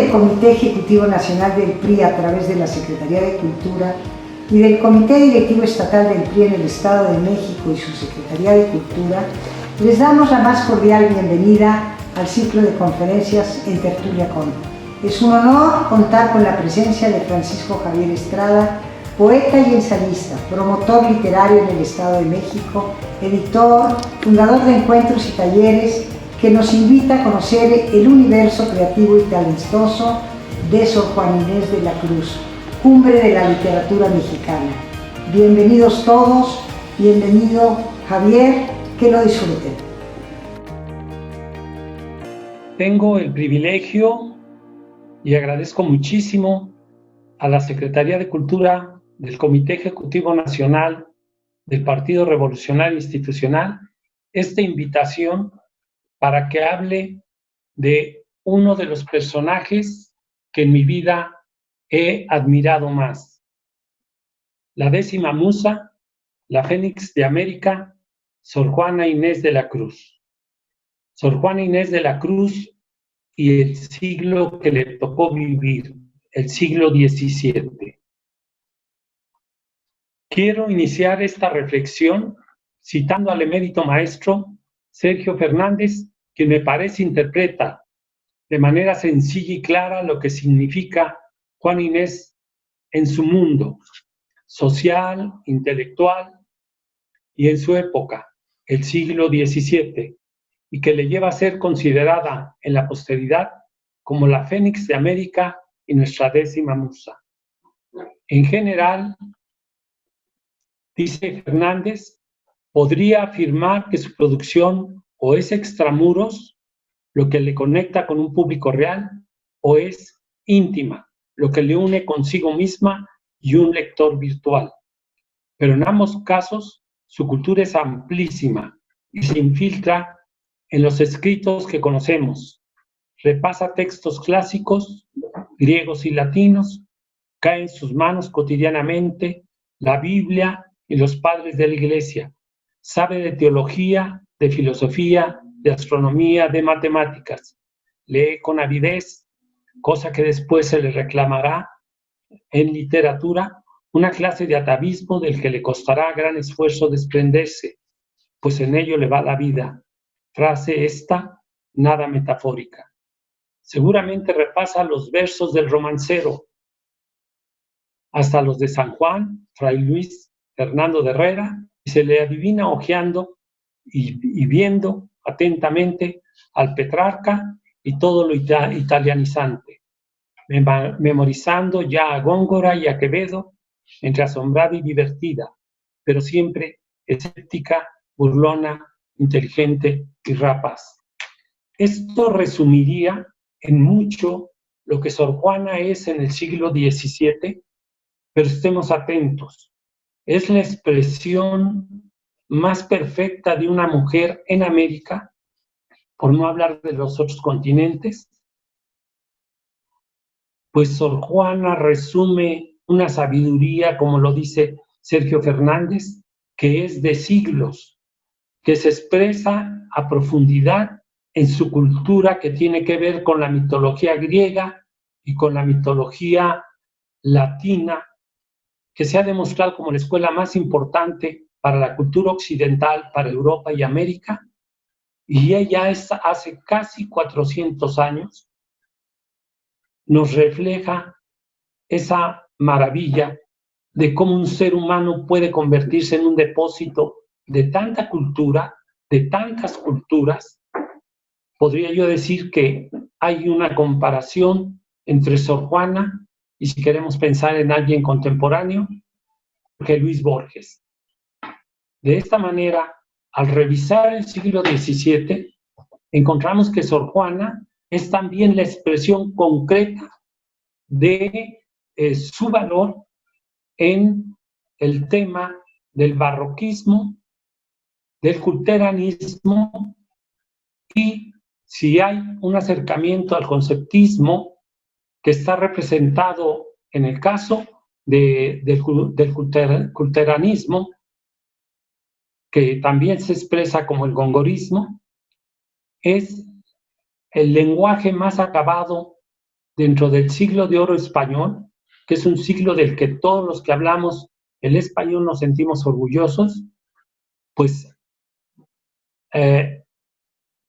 del Comité Ejecutivo Nacional del PRI a través de la Secretaría de Cultura y del Comité Directivo Estatal del PRI en el Estado de México y su Secretaría de Cultura, les damos la más cordial bienvenida al ciclo de conferencias en Tertulia Con. Es un honor contar con la presencia de Francisco Javier Estrada, poeta y ensayista, promotor literario en el Estado de México, editor, fundador de encuentros y talleres, que nos invita a conocer el universo creativo y talentoso de Sor Juana Inés de la Cruz, cumbre de la literatura mexicana. Bienvenidos todos, bienvenido Javier, que lo disfruten. Tengo el privilegio y agradezco muchísimo a la Secretaría de Cultura del Comité Ejecutivo Nacional del Partido Revolucionario Institucional esta invitación para que hable de uno de los personajes que en mi vida he admirado más. La 10ª musa, la Fénix de América, Sor Juana Inés de la Cruz. Sor Juana Inés de la Cruz y el siglo que le tocó vivir, el siglo XVII. Quiero iniciar esta reflexión citando al emérito maestro Sergio Fernández, quien me parece interpreta de manera sencilla y clara lo que significa Juana Inés en su mundo social, intelectual y en su época, el siglo XVII, y que le lleva a ser considerada en la posteridad como la Fénix de América y nuestra 10ª musa. En general, dice Fernández, podría afirmar que su producción o es extramuros, lo que le conecta con un público real, o es íntima, lo que le une consigo misma y un lector virtual. Pero en ambos casos, su cultura es amplísima y se infiltra en los escritos que conocemos. Repasa textos clásicos, griegos y latinos, cae en sus manos cotidianamente la Biblia y los padres de la Iglesia. Sabe de teología, de filosofía, de astronomía, de matemáticas. Lee con avidez, cosa que después se le reclamará en literatura, una clase de atavismo del que le costará gran esfuerzo desprenderse, pues en ello le va la vida. Frase esta, nada metafórica. Seguramente repasa los versos del romancero, hasta los de San Juan, Fray Luis Fernando de Herrera, y se le adivina hojeando y viendo atentamente al Petrarca y todo lo italianizante, memorizando ya a Góngora y a Quevedo, entre asombrada y divertida, pero siempre escéptica, burlona, inteligente y rapaz. Esto resumiría en mucho lo que Sor Juana es en el siglo XVII, pero estemos atentos. Es la expresión más perfecta de una mujer en América, por no hablar de los otros continentes, pues Sor Juana resume una sabiduría, como lo dice Sergio Fernández, que es de siglos, que se expresa a profundidad en su cultura que tiene que ver con la mitología griega y con la mitología latina, que se ha demostrado como la escuela más importante para la cultura occidental, para Europa y América, y ella hace casi 400 años nos refleja esa maravilla de cómo un ser humano puede convertirse en un depósito de tanta cultura, de tantas culturas. Podría yo decir que hay una comparación entre Sor Juana y, si queremos pensar en alguien contemporáneo, que Luis Borges. De esta manera, al revisar el siglo XVII, encontramos que Sor Juana es también la expresión concreta de su valor en el tema del barroquismo, del culteranismo, y si hay un acercamiento al conceptismo que está representado en el caso del culteranismo, que también se expresa como el gongorismo, es el lenguaje más acabado dentro del siglo de oro español, que es un siglo del que todos los que hablamos el español nos sentimos orgullosos, pues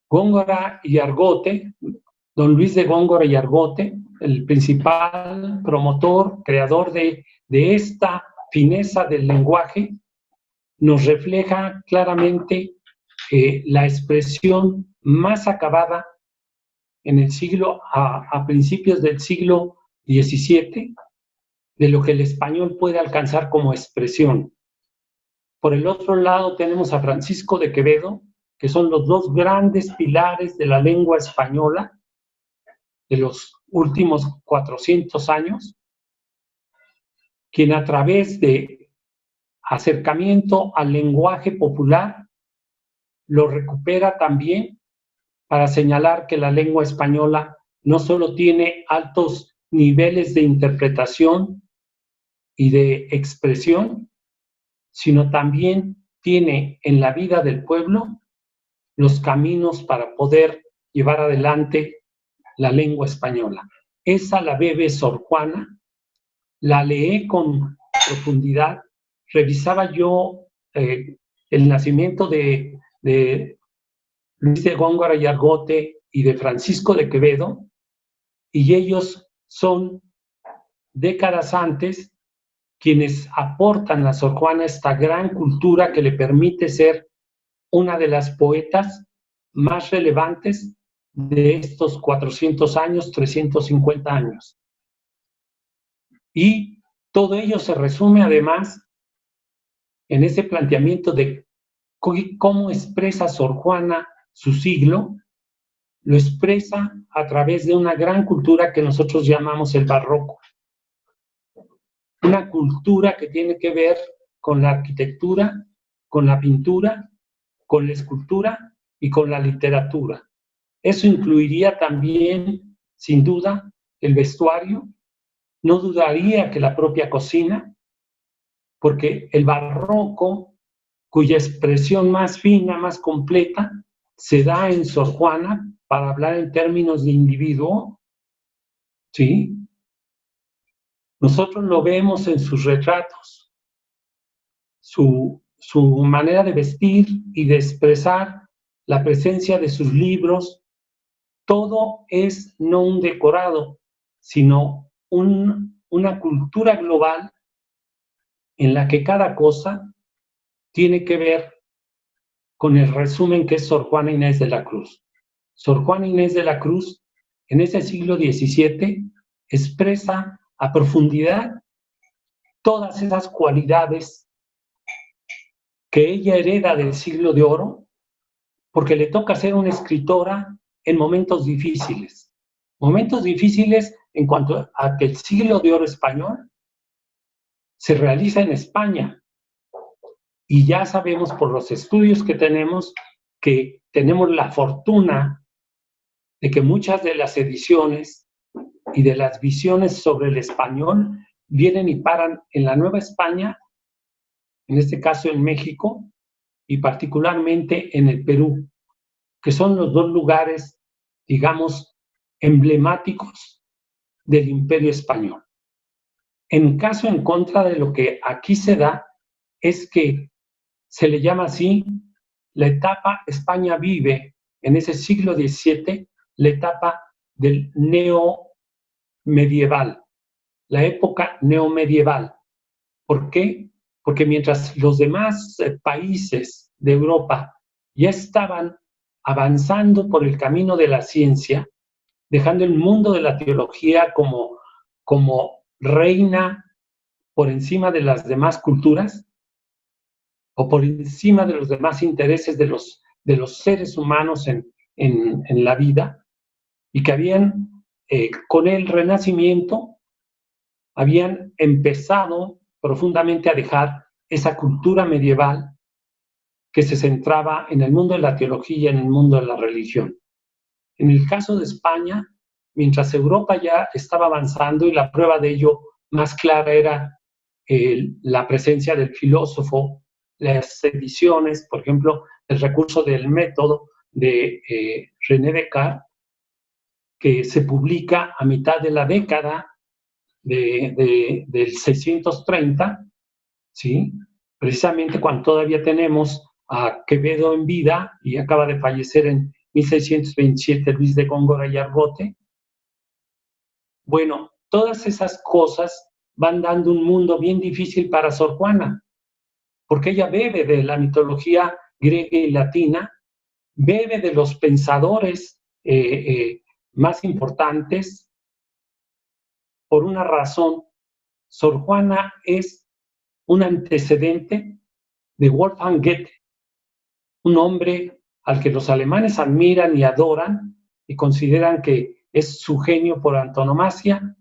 Góngora y Argote, don Luis de Góngora y Argote, el principal promotor, creador de esta fineza del lenguaje, nos refleja claramente la expresión más acabada en el siglo, a principios del siglo XVII, de lo que el español puede alcanzar como expresión. Por el otro lado tenemos a Francisco de Quevedo, que son los dos grandes pilares de la lengua española de los últimos 400 años, quien a través de acercamiento al lenguaje popular lo recupera también para señalar que la lengua española no solo tiene altos niveles de interpretación y de expresión, sino también tiene en la vida del pueblo los caminos para poder llevar adelante la lengua española. Esa la bebe Sor Juana, la leí con profundidad, revisaba yo el nacimiento de Luis de Góngora y Argote y de Francisco de Quevedo, y ellos son décadas antes quienes aportan a Sor Juana esta gran cultura que le permite ser una de las poetas más relevantes de estos 400 años, 350 años. Y todo ello se resume además en ese planteamiento de cómo expresa Sor Juana su siglo. Lo expresa a través de una gran cultura que nosotros llamamos el barroco. Una cultura que tiene que ver con la arquitectura, con la pintura, con la escultura y con la literatura. Eso incluiría también, sin duda, el vestuario. No dudaría que la propia cocina, porque el barroco, cuya expresión más fina, más completa, se da en Sor Juana, para hablar en términos de individuo, ¿sí? Nosotros lo vemos en sus retratos, su manera de vestir y de expresar, la presencia de sus libros. Todo es no un decorado, sino una cultura global en la que cada cosa tiene que ver con el resumen que es Sor Juana Inés de la Cruz. Sor Juana Inés de la Cruz, en ese siglo XVII, expresa a profundidad todas esas cualidades que ella hereda del siglo de oro, porque le toca ser una escritora en momentos difíciles. Momentos difíciles en cuanto a que el siglo de oro español se realiza en España. Y ya sabemos por los estudios que tenemos la fortuna de que muchas de las ediciones y de las visiones sobre el español vienen y paran en la Nueva España, en este caso en México, y particularmente en el Perú, que son los dos lugares, digamos, emblemáticos del Imperio Español. En caso en contra de lo que aquí se da, es que se le llama así la etapa España vive en ese siglo XVII, la etapa del neomedieval, la época neomedieval. ¿Por qué? Porque mientras los demás países de Europa ya estaban avanzando por el camino de la ciencia, dejando el mundo de la teología como reina por encima de las demás culturas, o por encima de los demás intereses de los seres humanos en la vida, y que habían, con el Renacimiento, habían empezado profundamente a dejar esa cultura medieval que se centraba en el mundo de la teología y en el mundo de la religión. En el caso de España, mientras Europa ya estaba avanzando, y la prueba de ello más clara era la presencia del filósofo, las ediciones, por ejemplo, el recurso del método de René Descartes, que se publica a mitad de la década del 630, ¿sí? Precisamente cuando todavía tenemos a Quevedo en vida y acaba de fallecer en 1627 Luis de Góngora y Argote. Bueno, todas esas cosas van dando un mundo bien difícil para Sor Juana, porque ella bebe de la mitología griega y latina, bebe de los pensadores más importantes. Por una razón, Sor Juana es un antecedente de Wolfgang Goethe, un hombre al que los alemanes admiran y adoran y consideran que es su genio por antonomasia.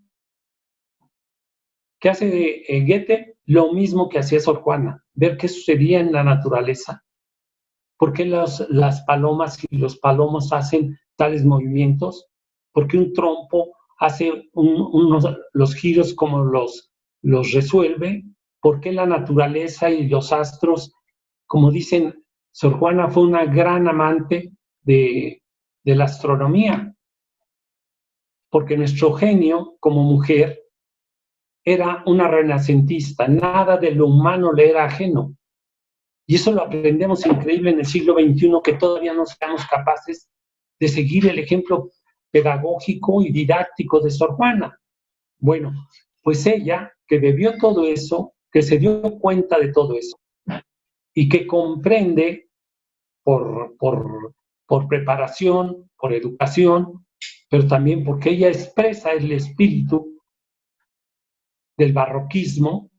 ¿Qué hace Goethe? Lo mismo que hacía Sor Juana, ver qué sucedía en la naturaleza. ¿Por qué las palomas y los palomos hacen tales movimientos? ¿Por qué un trompo hace los giros como los resuelve? ¿Por qué la naturaleza y los astros? Como dicen, Sor Juana fue una gran amante de la astronomía, porque nuestro genio como mujer era una renacentista, nada de lo humano le era ajeno. Y eso lo aprendemos increíble en el siglo XXI, que todavía no seamos capaces de seguir el ejemplo pedagógico y didáctico de Sor Juana. Bueno, pues ella, que bebió todo eso, que se dio cuenta de todo eso, y que comprende por preparación, por educación, pero también porque ella expresa el espíritu del barroquismo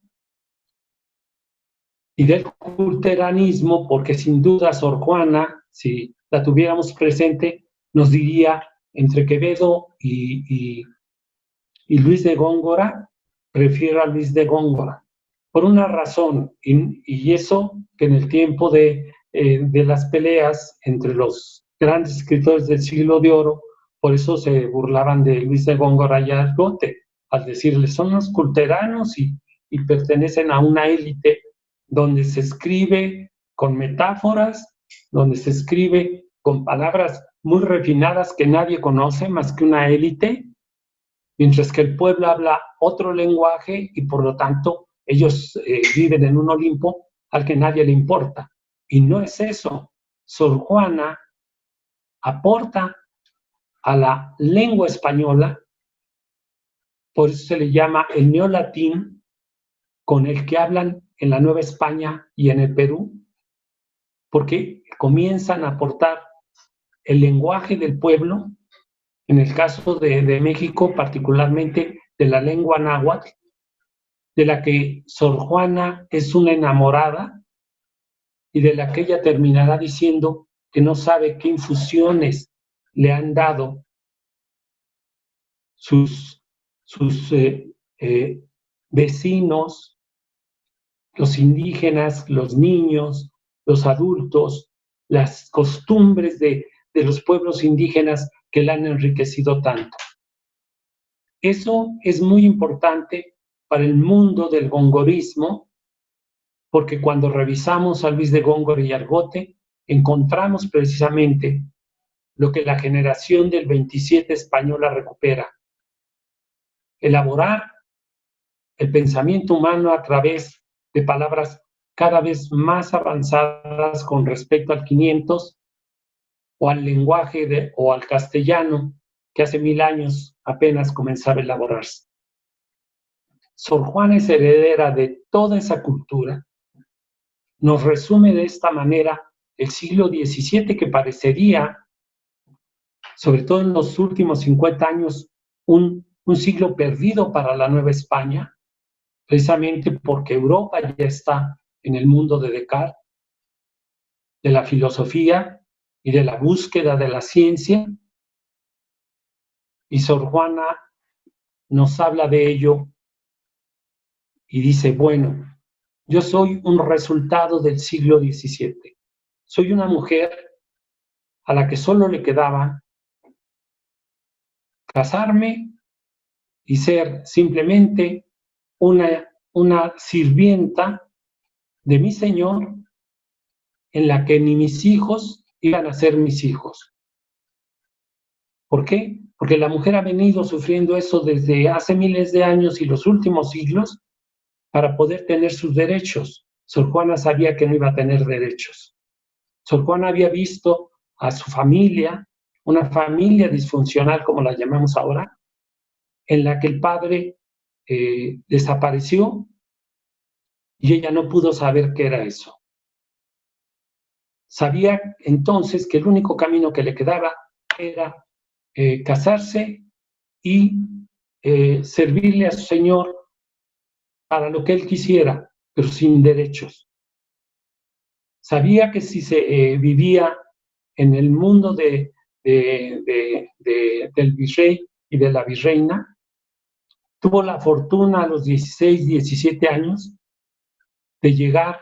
y del culteranismo, porque sin duda Sor Juana, si la tuviéramos presente, nos diría entre Quevedo y Luis de Góngora, prefiero a Luis de Góngora, por una razón, y eso que en el tiempo de las peleas entre los grandes escritores del siglo de oro, por eso se burlaban de Luis de Góngora y Argote, al decirles son los culteranos y pertenecen a una élite donde se escribe con metáforas, donde se escribe con palabras muy refinadas que nadie conoce más que una élite, mientras que el pueblo habla otro lenguaje y por lo tanto ellos viven en un Olimpo al que nadie le importa. Y no es eso. Sor Juana aporta a la lengua española, por eso se le llama el neolatín, con el que hablan en la Nueva España y en el Perú, porque comienzan a aportar el lenguaje del pueblo, en el caso de México, particularmente de la lengua náhuatl, de la que Sor Juana es una enamorada y de la que ella terminará diciendo que no sabe qué infusiones le han dado sus vecinos, los indígenas, los niños, los adultos, las costumbres de los pueblos indígenas que la han enriquecido tanto. Eso es muy importante para el mundo del gongorismo, porque cuando revisamos a Luis de Góngora y Argote, encontramos precisamente lo que la generación del 27 española recupera: elaborar el pensamiento humano a través de palabras cada vez más avanzadas con respecto al 500 o al lenguaje o al castellano que hace 1000 años apenas comenzaba a elaborarse. Sor Juana es heredera de toda esa cultura. Nos resume de esta manera el siglo XVII, que parecería, sobre todo en los últimos 50 años, un siglo perdido para la Nueva España, precisamente porque Europa ya está en el mundo de Descartes, de la filosofía y de la búsqueda de la ciencia, y Sor Juana nos habla de ello y dice, bueno, yo soy un resultado del siglo XVII. Soy una mujer a la que solo le quedaba casarme y ser simplemente una sirvienta de mi Señor, en la que ni mis hijos iban a ser mis hijos. ¿Por qué? Porque la mujer ha venido sufriendo eso desde hace miles de años y los últimos siglos para poder tener sus derechos. Sor Juana sabía que no iba a tener derechos. Sor Juana había visto a su familia, una familia disfuncional como la llamamos ahora, en la que el padre desapareció y ella no pudo saber qué era eso. Sabía entonces que el único camino que le quedaba era casarse y servirle a su Señor para lo que él quisiera, pero sin derechos. Sabía que si se vivía en el mundo del virrey y de la virreina, tuvo la fortuna a los 16, 17 años de llegar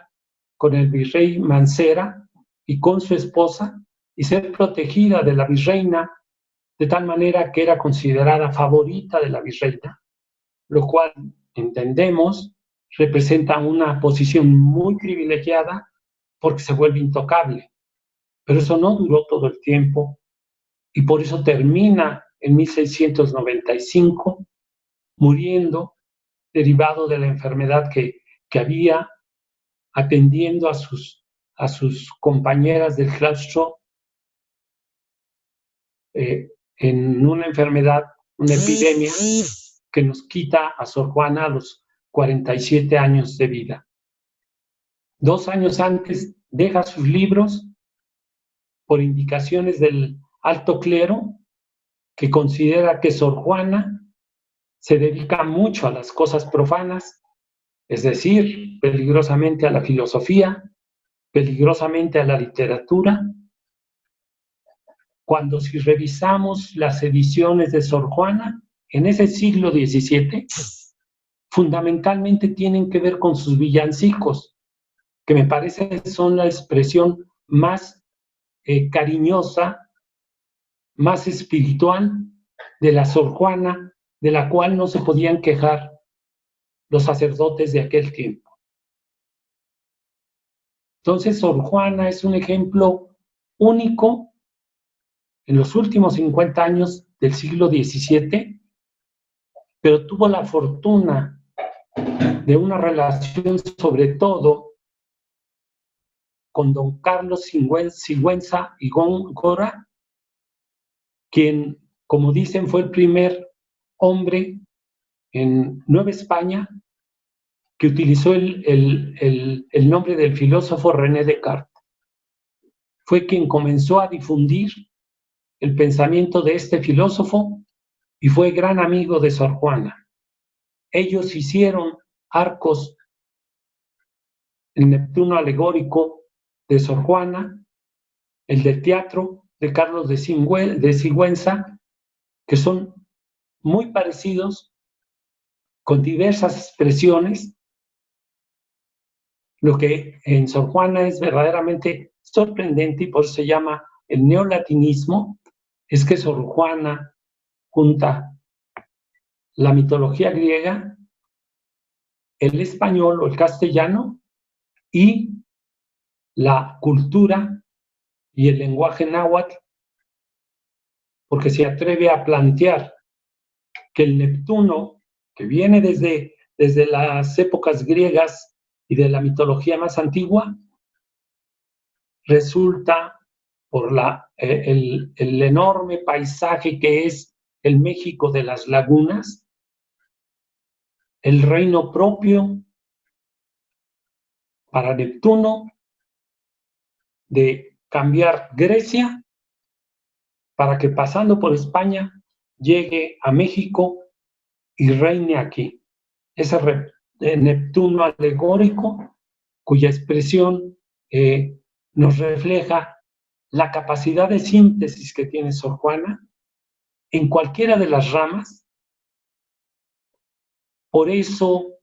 con el virrey Mancera y con su esposa y ser protegida de la virreina de tal manera que era considerada favorita de la virreina, lo cual entendemos representa una posición muy privilegiada porque se vuelve intocable. Pero eso no duró todo el tiempo y por eso termina en 1695 muriendo derivado de la enfermedad que había, atendiendo a sus compañeras del claustro en una enfermedad, una epidemia que nos quita a Sor Juana a los 47 años de vida. 2 años antes deja sus libros por indicaciones del alto clero, que considera que Sor Juana se dedica mucho a las cosas profanas, es decir, peligrosamente a la filosofía, peligrosamente a la literatura, cuando si revisamos las ediciones de Sor Juana, en ese siglo XVII, fundamentalmente tienen que ver con sus villancicos, que me parece son la expresión más cariñosa, más espiritual de la Sor Juana, de la cual no se podían quejar los sacerdotes de aquel tiempo. Entonces, Sor Juana es un ejemplo único en los últimos 50 años del siglo XVII, pero tuvo la fortuna de una relación sobre todo con don Carlos Sigüenza y Góngora, quien, como dicen, fue el primer hombre en Nueva España que utilizó el nombre del filósofo René Descartes. Fue quien comenzó a difundir el pensamiento de este filósofo y fue gran amigo de Sor Juana. Ellos hicieron arcos, el Neptuno alegórico de Sor Juana, el del teatro de Carlos de Sigüenza, que son muy parecidos, con diversas expresiones. Lo que en Sor Juana es verdaderamente sorprendente y por eso se llama el neolatinismo, es que Sor Juana junta la mitología griega, el español o el castellano y la cultura y el lenguaje náhuatl, porque se atreve a plantear que el Neptuno, que viene desde las épocas griegas y de la mitología más antigua, resulta por el enorme paisaje que es el México de las lagunas, el reino propio para Neptuno de cambiar Grecia para que pasando por España llegue a México y reine aquí. Ese Neptuno alegórico cuya expresión nos refleja la capacidad de síntesis que tiene Sor Juana en cualquiera de las ramas. Por eso,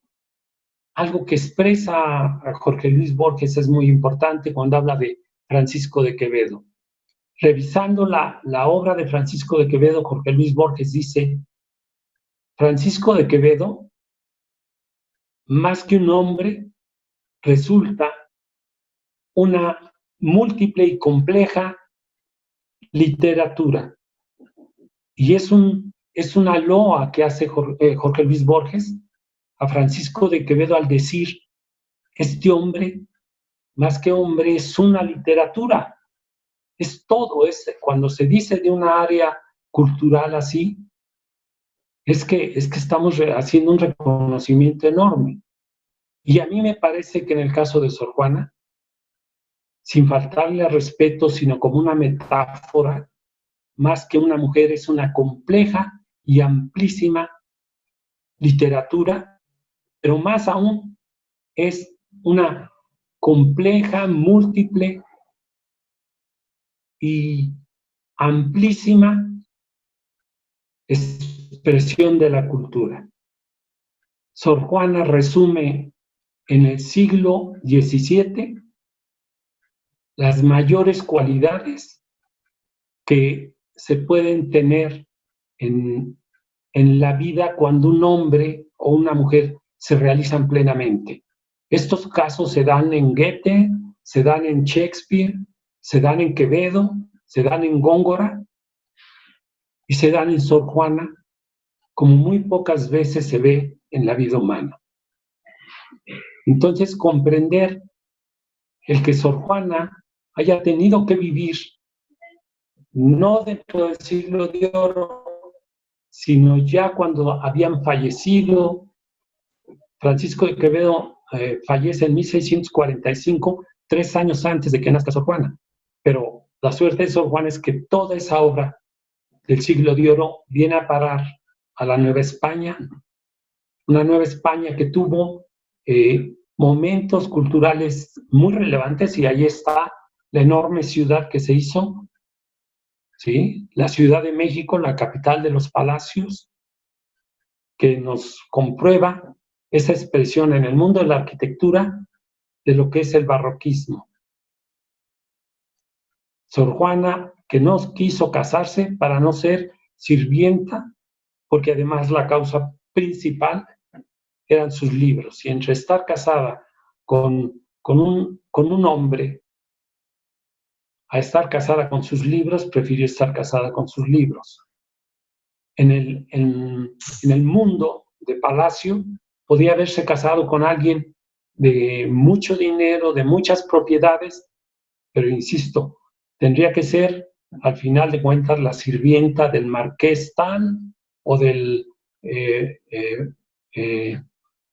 algo que expresa a Jorge Luis Borges es muy importante cuando habla de Francisco de Quevedo. Revisando la obra de Francisco de Quevedo, Jorge Luis Borges dice: Francisco de Quevedo, más que un hombre, resulta una múltiple y compleja literatura. Y es una loa que hace Jorge Luis Borges a Francisco de Quevedo al decir, este hombre, más que hombre, es una literatura. Es todo, cuando se dice de una área cultural así, es que estamos haciendo un reconocimiento enorme. Y a mí me parece que en el caso de Sor Juana, sin faltarle al respeto, sino como una metáfora, más que una mujer, es una compleja y amplísima literatura, pero más aún es una compleja, múltiple y amplísima expresión de la cultura. Sor Juana resume en el siglo XVII las mayores cualidades que se pueden tener en la vida cuando un hombre o una mujer se realizan plenamente. Estos casos se dan en Goethe, se dan en Shakespeare, se dan en Quevedo, se dan en Góngora y se dan en Sor Juana, como muy pocas veces se ve en la vida humana. Entonces, comprender el que Sor Juana haya tenido que vivir, no dentro del siglo de oro, sino ya cuando habían fallecido. Francisco de Quevedo fallece en 1645, 3 años antes de que nazca Sor Juana. Pero la suerte de Sor Juana es que toda esa obra del siglo de oro viene a parar a la Nueva España, una Nueva España que tuvo momentos culturales muy relevantes, y ahí está la enorme ciudad que se hizo, ¿sí? La Ciudad de México, la capital de los palacios, que nos comprueba esa expresión en el mundo de la arquitectura de lo que es el barroquismo. Sor Juana, que no quiso casarse para no ser sirvienta, porque además la causa principal eran sus libros, y entre estar casada con un hombre a estar casada con sus libros, prefirió estar casada con sus libros. En el mundo de palacio, podía haberse casado con alguien de mucho dinero, de muchas propiedades, pero insisto, tendría que ser, al final de cuentas, la sirvienta del marqués tal o del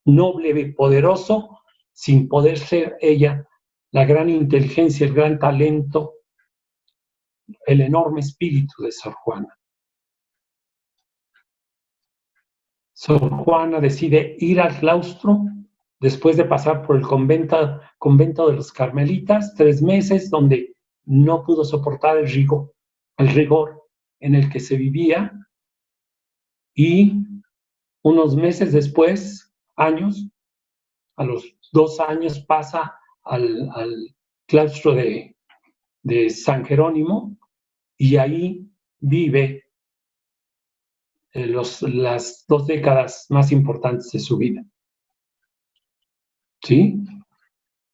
noble y poderoso, sin poder ser ella la gran inteligencia, el gran talento, el enorme espíritu de Sor Juana. Sor Juana decide ir al claustro después de pasar por el convento de los Carmelitas, 3 meses, donde no pudo soportar el rigor en el que se vivía, y unos meses después, años, a los 2 años pasa al claustro de San Jerónimo, y ahí vive las 2 décadas más importantes de su vida. ¿Sí?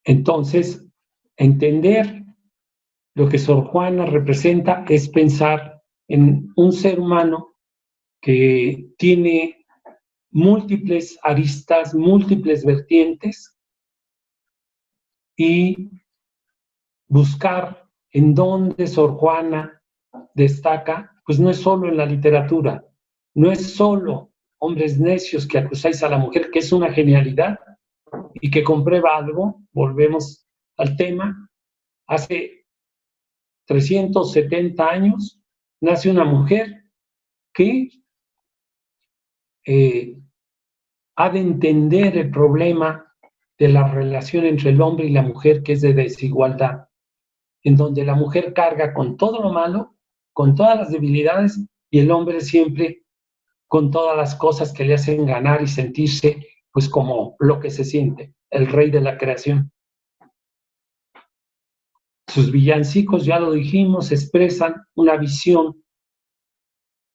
Entonces, entender lo que Sor Juana representa es pensar en un ser humano que tiene múltiples aristas, múltiples vertientes, y buscar en dónde Sor Juana destaca, pues no es solo en la literatura, no es solo hombres necios que acusáis a la mujer, que es una genialidad y que comprueba algo. Volvemos al tema. Hace 370 años nace una mujer que ha de entender el problema de la relación entre el hombre y la mujer, que es de desigualdad, en donde la mujer carga con todo lo malo, con todas las debilidades, y el hombre siempre con todas las cosas que le hacen ganar y sentirse pues como lo que se siente, el rey de la creación. Sus villancicos, ya lo dijimos, expresan una visión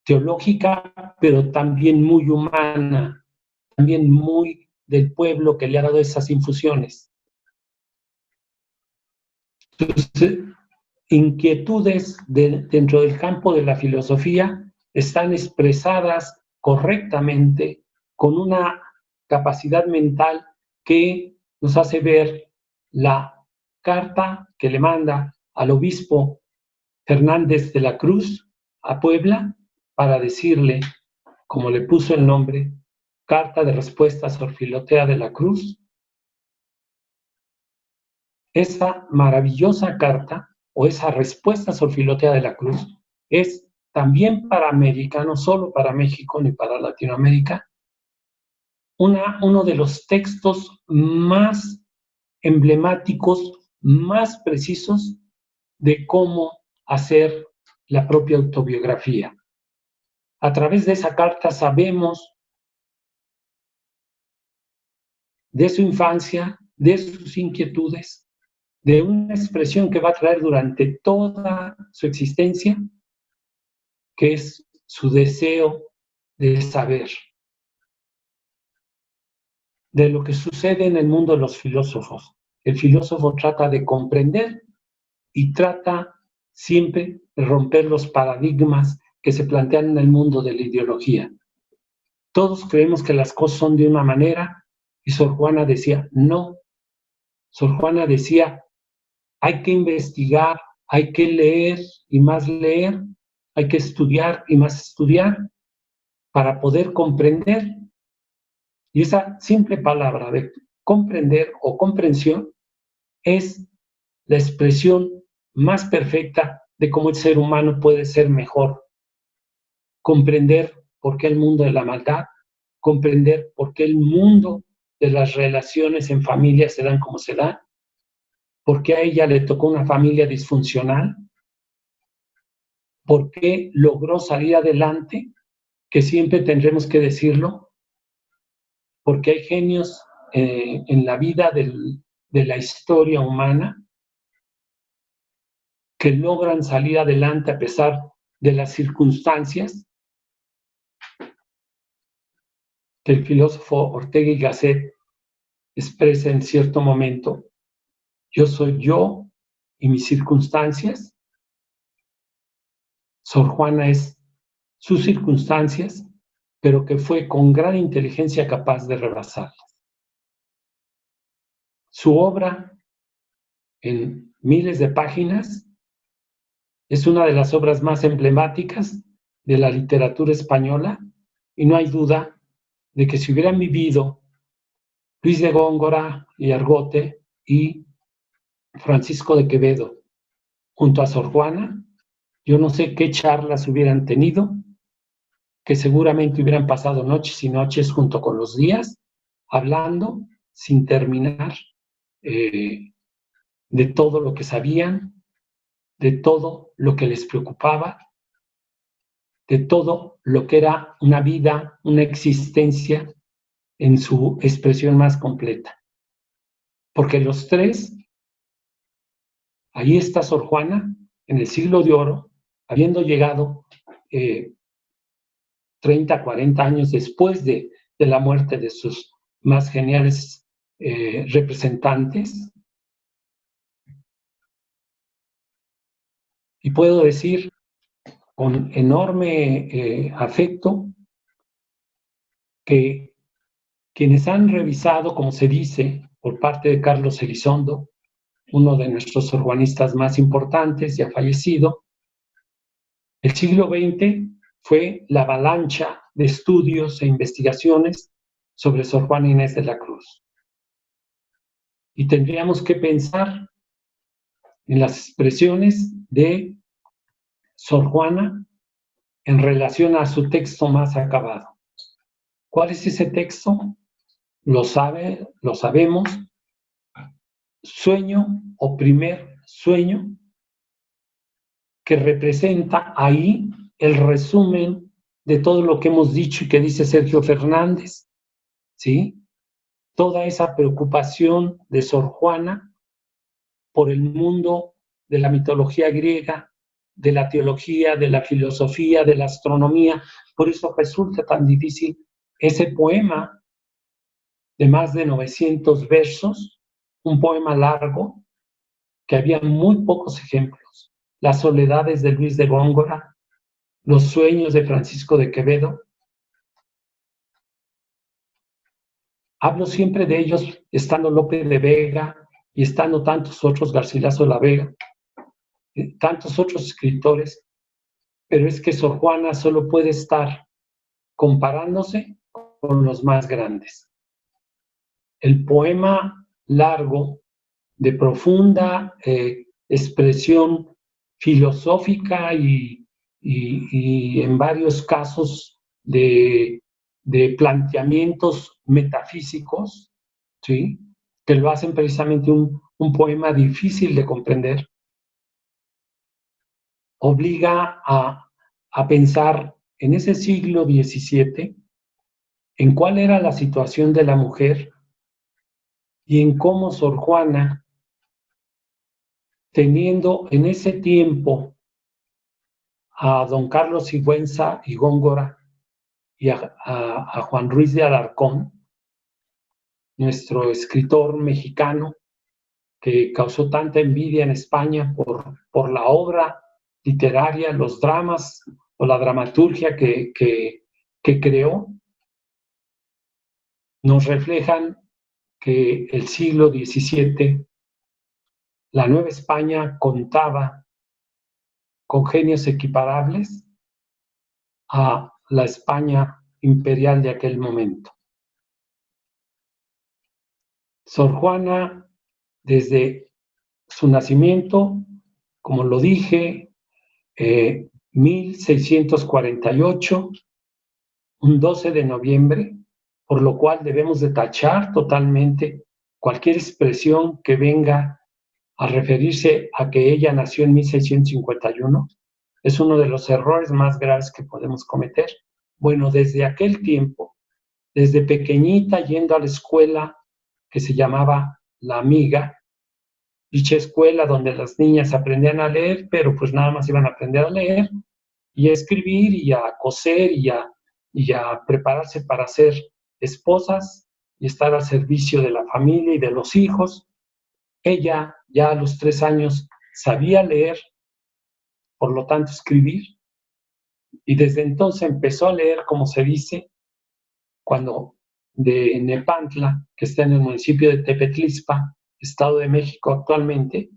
teológica, pero también muy humana, también muy del pueblo que le ha dado esas infusiones. Sus inquietudes dentro del campo de la filosofía están expresadas correctamente con una capacidad mental que nos hace ver la carta que le manda al obispo Fernández de la Cruz a Puebla para decirle, como le puso el nombre, Carta de Respuesta a Sor Filotea de la Cruz. Esa maravillosa carta o esa respuesta a Sor Filotea de la Cruz es también para América, no solo para México ni para Latinoamérica, uno de los textos más emblemáticos, más precisos de cómo hacer la propia autobiografía. A través de esa carta sabemos de su infancia, de sus inquietudes, de una expresión que va a traer durante toda su existencia, que es su deseo de saber, de lo que sucede en el mundo de los filósofos. El filósofo trata de comprender y trata siempre de romper los paradigmas que se plantean en el mundo de la ideología. Todos creemos que las cosas son de una manera y Sor Juana decía, no. Sor Juana decía, hay que investigar, hay que leer y más leer, hay que estudiar y más estudiar para poder comprender. Y esa simple palabra de comprender o comprensión es la expresión más perfecta de cómo el ser humano puede ser mejor. Comprender por qué el mundo de la maldad, comprender por qué el mundo de las relaciones en familia se dan como se dan, por qué a ella le tocó una familia disfuncional, por qué logró salir adelante, que siempre tendremos que decirlo, porque hay genios en la vida de la historia humana que logran salir adelante a pesar de las circunstancias, que el filósofo Ortega y Gasset expresa en cierto momento, yo soy yo y mis circunstancias. Sor Juana es sus circunstancias, pero que fue con gran inteligencia capaz de rebasarlas. Su obra, en miles de páginas, es una de las obras más emblemáticas de la literatura española y no hay duda de que si hubieran vivido Luis de Góngora y Argote y Francisco de Quevedo junto a Sor Juana, yo no sé qué charlas hubieran tenido, que seguramente hubieran pasado noches y noches junto con los días, hablando sin terminar de todo lo que sabían, de todo lo que les preocupaba, de todo lo que era una vida, una existencia en su expresión más completa. Porque los tres, ahí está Sor Juana, en el siglo de oro, habiendo llegado 30, 40 años después de la muerte de sus más geniales representantes. Y puedo decir con enorme afecto que quienes han revisado, como se dice, por parte de Carlos Elizondo, uno de nuestros sorjuanistas más importantes, ya fallecido, el siglo XX fue la avalancha de estudios e investigaciones sobre Sor Juana Inés de la Cruz. Y tendríamos que pensar en las expresiones de Sor Juana en relación a su texto más acabado. ¿Cuál es ese texto? Lo sabemos. Sueño o primer sueño, que representa ahí el resumen de todo lo que hemos dicho y que dice Sergio Fernández, ¿sí? Toda esa preocupación de Sor Juana por el mundo de la mitología griega, de la teología, de la filosofía, de la astronomía. Por eso resulta tan difícil ese poema de más de 900 versos, un poema largo, que había muy pocos ejemplos. Las soledades de Luis de Góngora, Los sueños de Francisco de Quevedo. Hablo siempre de ellos estando Lope de Vega y estando tantos otros, Garcilaso de la Vega, tantos otros escritores, pero es que Sor Juana solo puede estar comparándose con los más grandes. El poema largo, de profunda expresión filosófica y en varios casos de planteamientos metafísicos, ¿sí?, que lo hacen precisamente un poema difícil de comprender, obliga a pensar en ese siglo XVII, en cuál era la situación de la mujer y en cómo Sor Juana, teniendo en ese tiempo a don Carlos Sigüenza y Góngora y a Juan Ruiz de Alarcón, nuestro escritor mexicano que causó tanta envidia en España por la obra literaria, los dramas o la dramaturgia que creó, nos reflejan que el siglo XVII, la Nueva España contaba con genios equiparables a la España imperial de aquel momento. Sor Juana, desde su nacimiento, como lo dije, 1648, un 12 de noviembre, por lo cual debemos de tachar totalmente cualquier expresión que venga a referirse a que ella nació en 1651. Es uno de los errores más graves que podemos cometer. Bueno, desde aquel tiempo, desde pequeñita yendo a la escuela que se llamaba La Amiga, dicha escuela donde las niñas aprendían a leer, pero pues nada más iban a aprender a leer y a escribir y a coser y a prepararse para ser esposas y estar al servicio de la familia y de los hijos. Ella ya a los 3 años sabía leer, por lo tanto escribir, y desde entonces empezó a leer, como se dice, cuando de Nepantla, que está en el municipio de Tepetlispa, Estado de México actualmente,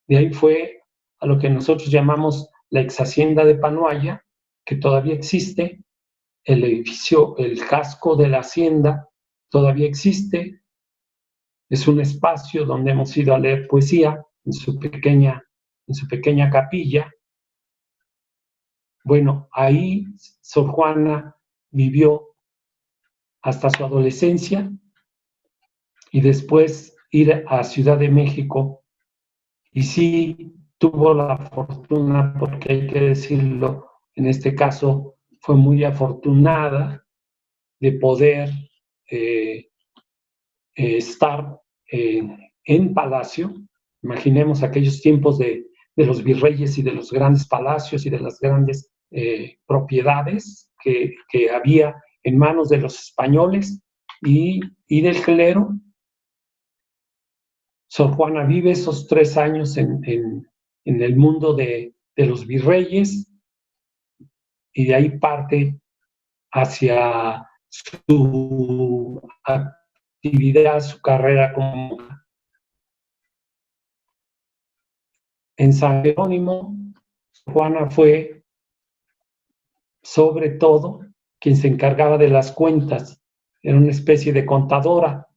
de ahí fue a lo que nosotros llamamos la ex hacienda de Panoaya, que todavía existe, el edificio, el casco de la hacienda todavía existe, es un espacio donde hemos ido a leer poesía en su pequeña capilla. Bueno, ahí Sor Juana vivió hasta su adolescencia y después ir a Ciudad de México, y sí tuvo la fortuna, porque hay que decirlo, en este caso fue muy afortunada de poder estar en palacio. Imaginemos aquellos tiempos de los virreyes y de los grandes palacios y de las grandes propiedades que había en manos de los españoles y del clero. Sor Juana vive esos 3 años en el mundo de los virreyes y de ahí parte hacia su actividad, su carrera como monja. En San Jerónimo, Juana fue, sobre todo, quien se encargaba de las cuentas. Era una especie de contadora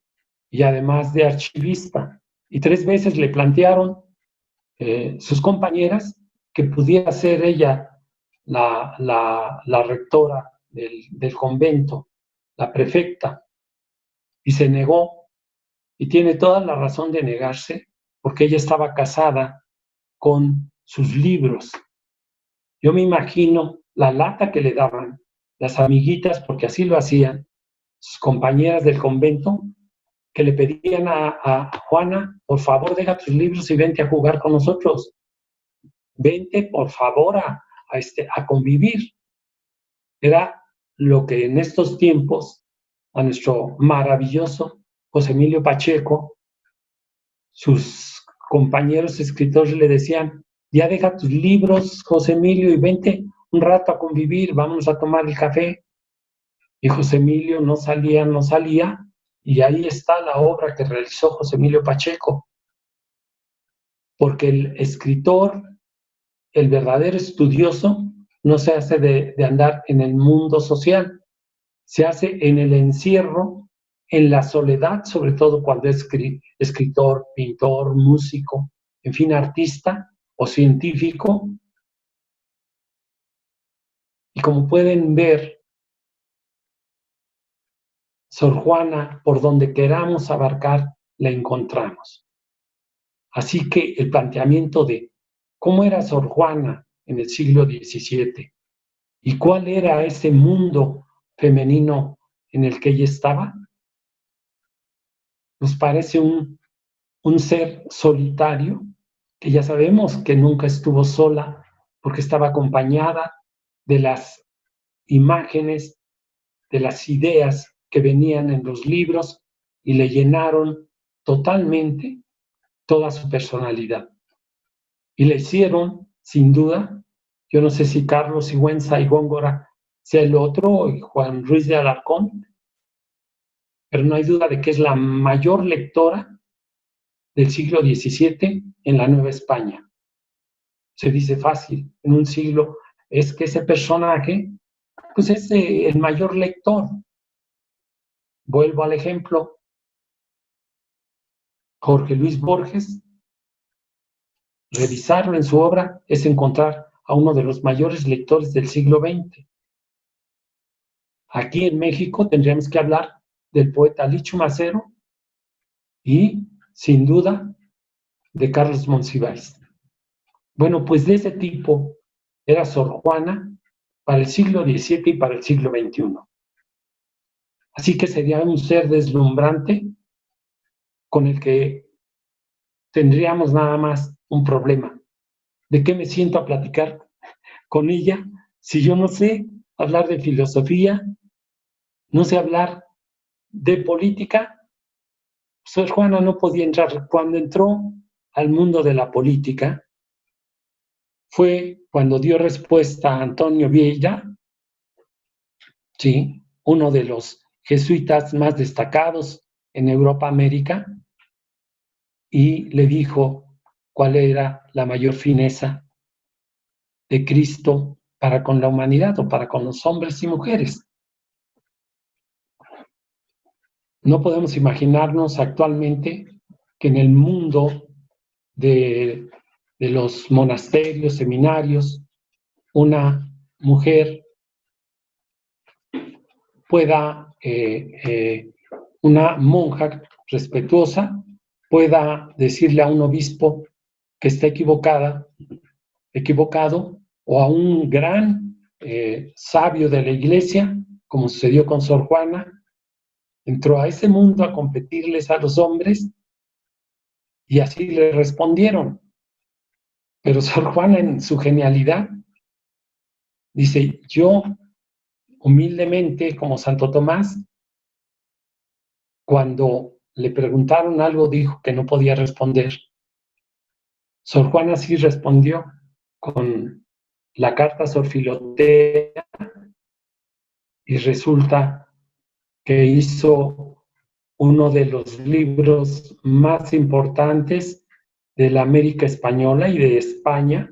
y además de archivista. Y 3 veces le plantearon sus compañeras que pudiera ser ella la rectora del convento, la prefecta, y se negó, y tiene toda la razón de negarse, porque ella estaba casada con sus libros. Yo me imagino la lata que le daban las amiguitas, porque así lo hacían, sus compañeras del convento, que le pedían a Juana, por favor, deja tus libros y vente a jugar con nosotros. Vente, por favor, a convivir. Era lo que en estos tiempos a nuestro maravilloso José Emilio Pacheco, sus compañeros escritores le decían: ya deja tus libros, José Emilio, y vente un rato a convivir, vamos a tomar el café. Y José Emilio no salía, y ahí está la obra que realizó José Emilio Pacheco. Porque el escritor, el verdadero estudioso, no se hace de andar en el mundo social, se hace en el encierro, en la soledad, sobre todo cuando es escritor, pintor, músico, en fin, artista o científico. Y como pueden ver, Sor Juana, por donde queramos abarcar, la encontramos. Así que el planteamiento de cómo era Sor Juana en el siglo XVII y cuál era ese mundo femenino en el que ella estaba, nos parece un ser solitario, que ya sabemos que nunca estuvo sola porque estaba acompañada de las imágenes, de las ideas que venían en los libros y le llenaron totalmente toda su personalidad. Y le hicieron, sin duda, yo no sé si Carlos Sigüenza y Góngora sea el otro, y Juan Ruiz de Alarcón, pero no hay duda de que es la mayor lectora del siglo XVII en la Nueva España. Se dice fácil, en un siglo, es que ese personaje, pues es el mayor lector. Vuelvo al ejemplo, Jorge Luis Borges, revisarlo en su obra es encontrar a uno de los mayores lectores del siglo XX. Aquí en México tendríamos que hablar del poeta Licho Macero y, sin duda, de Carlos Monsiváis. Bueno, pues de ese tipo era Sor Juana para el siglo XVII y para el siglo XXI. Así que sería un ser deslumbrante con el que tendríamos nada más un problema. ¿De qué me siento a platicar con ella si yo no sé hablar de filosofía, no sé hablar de política? Sor Juana no podía entrar. Cuando entró al mundo de la política fue cuando dio respuesta a Antonio Vieira, ¿sí?, uno de los jesuitas más destacados en Europa, América, y le dijo cuál era la mayor fineza de Cristo para con la humanidad o para con los hombres y mujeres. No podemos imaginarnos actualmente que en el mundo de los monasterios, seminarios, una mujer pueda, una monja respetuosa, pueda decirle a un obispo que está equivocado, o a un gran sabio de la iglesia, como sucedió con Sor Juana, entró a ese mundo a competirles a los hombres y así le respondieron. Pero Sor Juana, en su genialidad, dice: yo humildemente, como Santo Tomás, cuando le preguntaron algo, dijo que no podía responder. Sor Juana sí respondió con la carta Sor Filotea, y resulta que hizo uno de los libros más importantes de la América española y de España,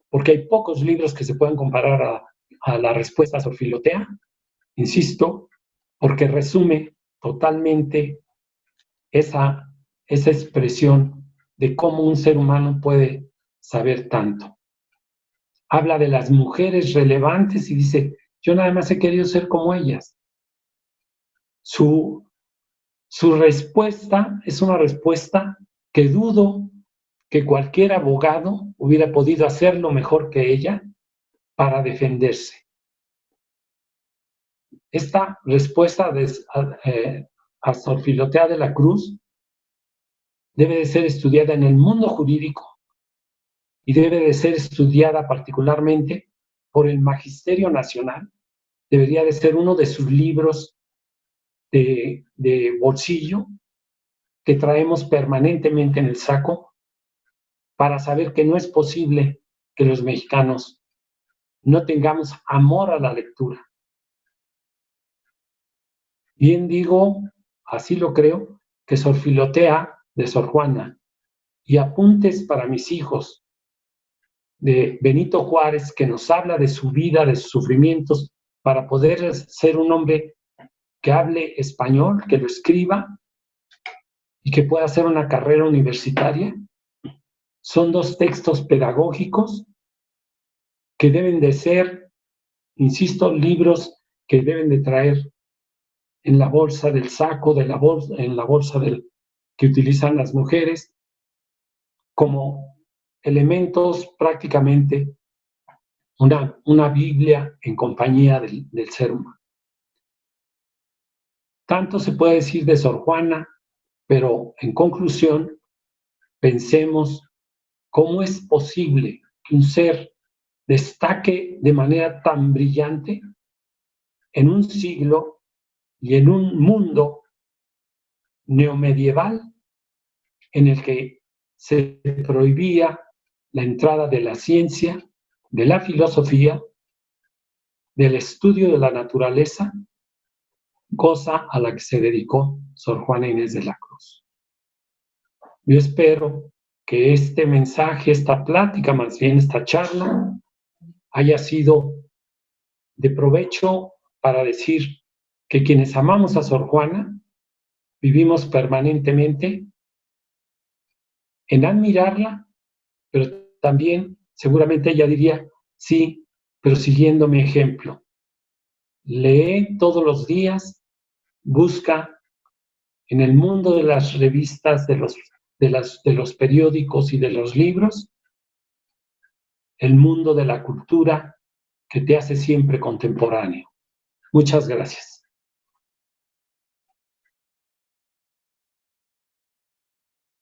porque hay pocos libros que se puedan comparar a la respuesta a Sor Filotea, insisto, porque resume totalmente esa expresión de cómo un ser humano puede saber tanto. Habla de las mujeres relevantes y dice: yo nada más he querido ser como ellas. Su respuesta es una respuesta que dudo que cualquier abogado hubiera podido hacerlo mejor que ella para defenderse. Esta respuesta a Sor Filotea de la Cruz debe de ser estudiada en el mundo jurídico y debe de ser estudiada particularmente por el Magisterio Nacional. Debería de ser uno de sus libros de bolsillo que traemos permanentemente en el saco para saber que no es posible que los mexicanos no tengamos amor a la lectura. Bien digo, así lo creo, que Sor Filotea de Sor Juana y Apuntes para mis hijos de Benito Juárez, que nos habla de su vida, de sus sufrimientos, para poder ser un hombre que hable español, que lo escriba y que pueda hacer una carrera universitaria. Son dos textos pedagógicos que deben de ser, insisto, libros que deben de traer en la bolsa del saco, en la bolsa que utilizan las mujeres, como elementos prácticamente una Biblia en compañía del ser humano. Tanto se puede decir de Sor Juana, pero en conclusión, pensemos cómo es posible que un ser destaque de manera tan brillante en un siglo y en un mundo neomedieval en el que se prohibía la entrada de la ciencia, de la filosofía, del estudio de la naturaleza, cosa a la que se dedicó Sor Juana Inés de la Cruz. Yo espero que este mensaje, esta plática, más bien esta charla, haya sido de provecho para decir que quienes amamos a Sor Juana vivimos permanentemente en admirarla, pero también seguramente ella diría, sí, pero siguiendo mi ejemplo. Lee todos los días, busca en el mundo de las revistas, de los periódicos y de los libros, el mundo de la cultura que te hace siempre contemporáneo. Muchas gracias.